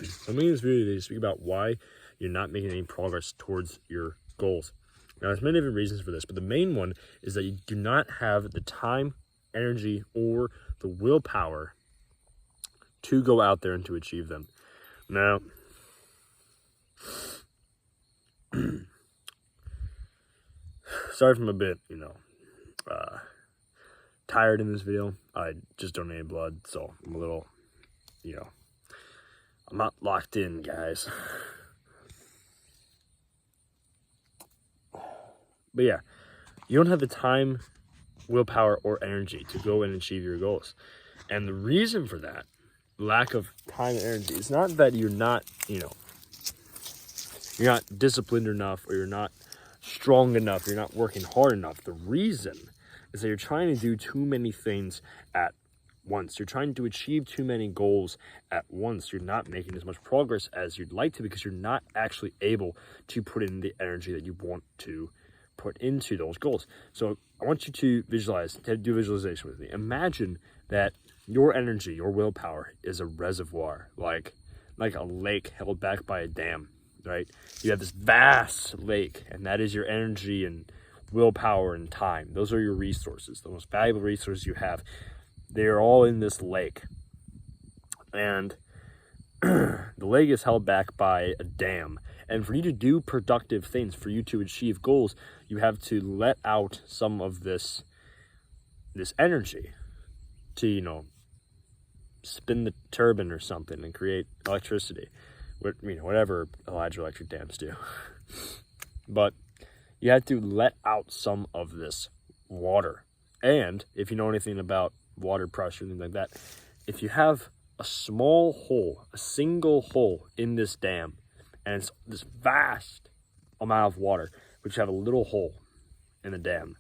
So I'm making this video today to speak about why you're not making any progress towards your goals. Now, there's many different reasons for this, but the main one is that you do not have the time, energy, or the willpower to go out there and to achieve them. Now, sorry if I'm a bit, tired in this video. I just donated blood, so I'm a little, I'm not locked in, guys. But yeah, you don't have the time, willpower, or energy to go and achieve your goals. And the reason for that, lack of time and energy, is not that you're not, you're not disciplined enough, or you're not strong enough, you're not working hard enough. The reason is that you're trying to do too many things at once. You're trying to achieve too many goals at once. You're not making as much progress as you'd like to because you're not actually able to put in the energy that you want to put into those goals. So I want you to visualize, to do visualization with me. Imagine that your energy, your willpower is a reservoir, like a lake held back by a dam, right? You have this vast lake, and that is your energy and willpower and time. Those are your resources, the most valuable resources you have. They are all in this lake. And the lake is held back by a dam. And for you to do productive things, for you to achieve goals, you have to let out some of this energy to, spin the turbine or something and create electricity. Whatever hydroelectric dams do. But you have to let out some of this water. And if you know anything about water pressure and things like that, if you have a small hole, a single hole in this dam, and it's this vast amount of water, but you have a little hole in the dam,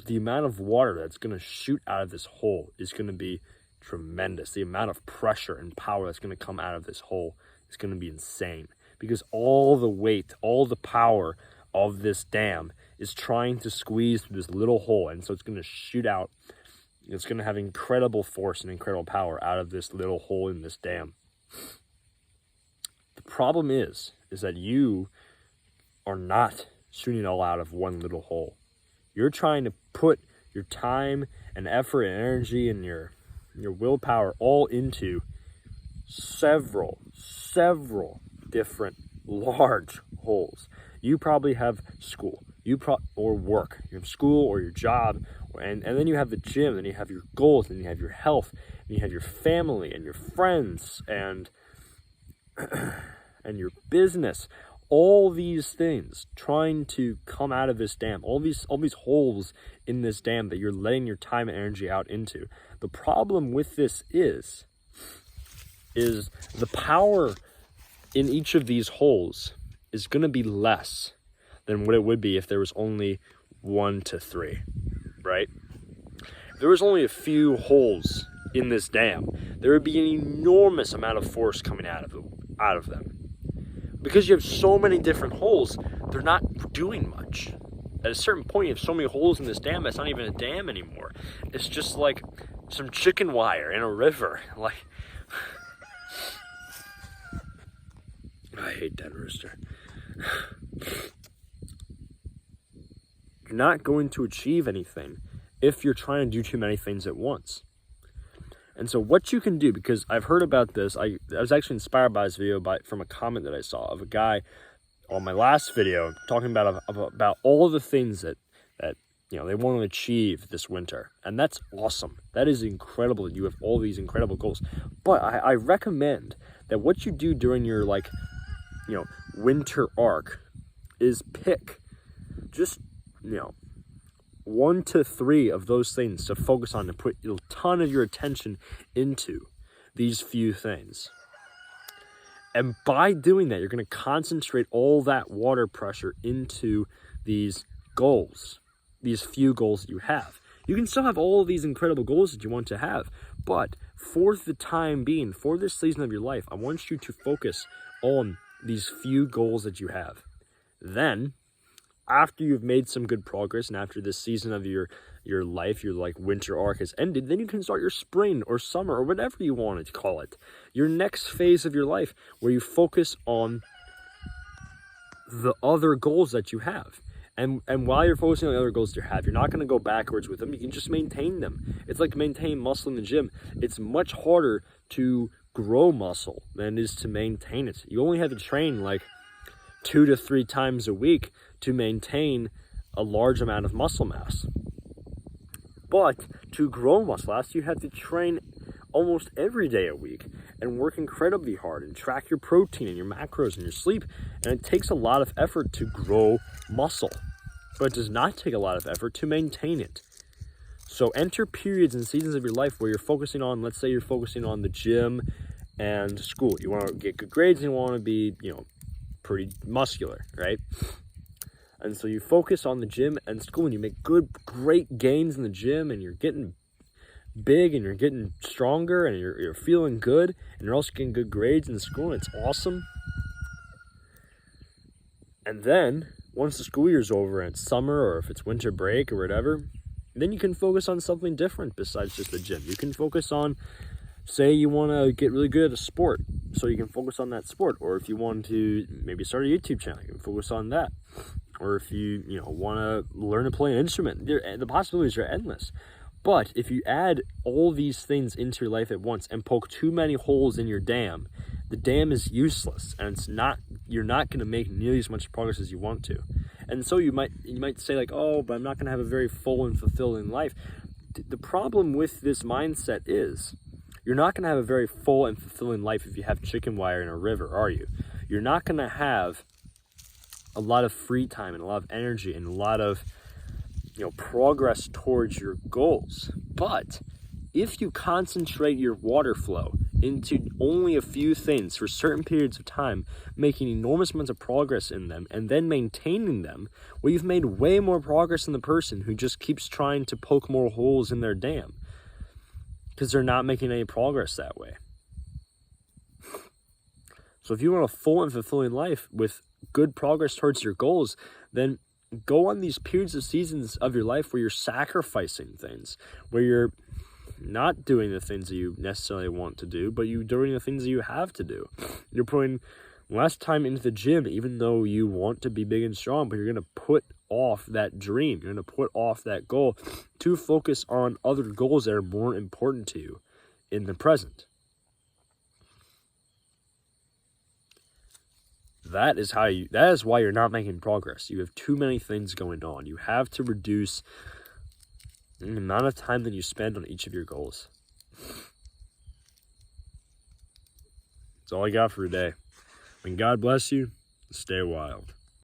the amount of water that's going to shoot out of this hole is going to be tremendous. The amount of pressure and power that's going to come out of this hole is going to be insane, because all the weight, all the power of this dam is trying to squeeze through this little hole, and so it's going to shoot out. It's going to have incredible force and incredible power out of this little hole in this dam. The problem is that you are not shooting it all out of one little hole. You're trying to put your time and effort and energy and your willpower all into several different large holes. You probably have school, or work. You have school or your job, and then you have the gym, then you have your goals, and you have your health, and you have your family and your friends and your business. All these things trying to come out of this dam, all these holes in this dam that you're letting your time and energy out into. The problem with this is the power in each of these holes is going to be less than what it would be if there was only 1 to 3, right? If there was only a few holes in this dam, there would be an enormous amount of force coming out of them. Because you have so many different holes, they're not doing much. At a certain point, you have so many holes in this dam, it's not even a dam anymore. It's just like some chicken wire in a river. Like, I hate that rooster. You're not going to achieve anything if you're trying to do too many things at once. And so what you can do, because I've heard about this, I was actually inspired by this video from a comment that I saw of a guy on my last video talking about all the things that they want to achieve this winter. And that's awesome. That is incredible that you have all these incredible goals. But I recommend that what you do during your winter arc is pick just 1 to 3 of those things to focus on, to put a ton of your attention into these few things. And by doing that, you're going to concentrate all that water pressure into these goals, these few goals that you have. You can still have all of these incredible goals that you want to have, but for the time being, for this season of your life, I want you to focus on these few goals that you have. Then after you've made some good progress and after this season of your life, your like winter arc has ended, then you can start your spring or summer or whatever you want to call it, your next phase of your life, where you focus on the other goals that you have. And while you're focusing on the other goals you have, you're not going to go backwards with them. You can just maintain them. It's like maintaining muscle in the gym. It's much harder to grow muscle than it is to maintain it. You only have to train like 2 to 3 times a week to maintain a large amount of muscle mass. But to grow muscle mass, you have to train almost every day a week and work incredibly hard and track your protein and your macros and your sleep. And it takes a lot of effort to grow muscle, but it does not take a lot of effort to maintain it. So enter periods and seasons of your life where you're focusing on, let's say you're focusing on the gym and school. You want to get good grades and you want to be, pretty muscular, right? And so you focus on the gym and school and you make great gains in the gym and you're getting big and you're getting stronger and you're feeling good and you're also getting good grades in school and it's awesome. And then once the school year's over and it's summer or if it's winter break or whatever, then you can focus on something different besides just the gym. You can focus on, say you want to get really good at a sport, so you can focus on that sport. Or if you want to maybe start a YouTube channel, you can focus on that. Or if you want to learn to play an instrument, the possibilities are endless. But if you add all these things into your life at once and poke too many holes in your dam, the dam is useless and you're not going to make nearly as much progress as you want to. And so you might say like, oh, but I'm not going to have a very full and fulfilling life. The problem with this mindset is you're not going to have a very full and fulfilling life if you have chicken wire in a river, are you? You're not going to have a lot of free time and a lot of energy and a lot of progress towards your goals. But if you concentrate your water flow into only a few things for certain periods of time, making enormous amounts of progress in them and then maintaining them, well, you've made way more progress than the person who just keeps trying to poke more holes in their dam because they're not making any progress that way. So if you want a full and fulfilling life with good progress towards your goals, then go on these periods of seasons of your life where you're sacrificing things, where you're not doing the things that you necessarily want to do, but you're doing the things that you have to do. You're putting less time into the gym, even though you want to be big and strong, but you're going to put off that dream. You're going to put off that goal to focus on other goals that are more important to you in the present. That is why you're not making progress. You have too many things going on. You have to reduce the amount of time that you spend on each of your goals. That's all I got for today. And God bless you. Stay wild.